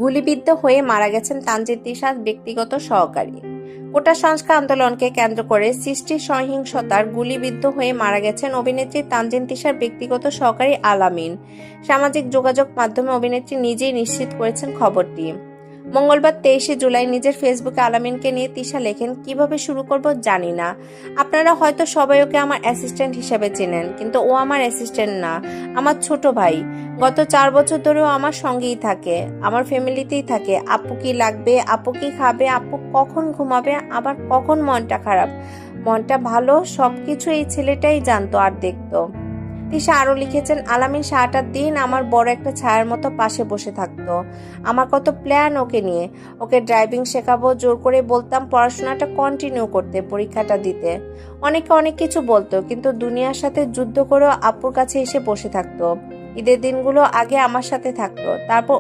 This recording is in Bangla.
গুলিবিদ্ধ হয়ে মারা গেছেন তানজিন তিশার ব্যক্তিগত সহকারী। কোটা সংস্কার আন্দোলনকে কেন্দ্র করে সৃষ্টি সহিংসতার গুলিবিদ্ধ হয়ে মারা গেছেন অভিনেত্রী তানজিন তিশার ব্যক্তিগত সহকারী আলামিন। সামাজিক যোগাযোগ মাধ্যমে অভিনেত্রী নিজেই নিশ্চিত করেছেন খবরটি। মঙ্গলবার 23শে জুলাই নিজের ফেসবুকে আলামিনকে নিয়ে তিশা লেখেন, কিভাবে শুরু করব জানি না। আপনারা হয়তো সবাই ওকে আমার অ্যাসিস্ট্যান্ট হিসেবে চেনেন, কিন্তু ও আমার অ্যাসিস্ট্যান্ট না, আমার ছোট ভাই। গত 4 বছর ধরেও আমার সঙ্গেই থাকে, আমার ফ্যামিলিতেই থাকে। আপু কি লাগবে, আপু কি খাবে, আপু কখন ঘুমাবে, আবার কখন মনটা খারাপ, মনটা ভালো, সবকিছু এই ছেলেটাই জানতো আর দেখতো। তিশা আরো লিখেছেন, আলামিন সারাটা দিন আমার বড় একটা ছায়ার মতো পাশে বসে থাকতো। আমার কত প্ল্যান ওকে নিয়ে। ওকে ড্রাইভিং শেখাবো, জোর করে বলতাম পড়াশোনাটা কন্টিনিউ করতে, পরীক্ষাটা দিতে। অনেকে অনেক কিছু বলতো, কিন্তু দুনিয়ার সাথে যুদ্ধ করেও আপুর কাছে এসে বসে থাকতো। ঈদের দিনগুলো আগে আমার সাথে থাকতো, তারপর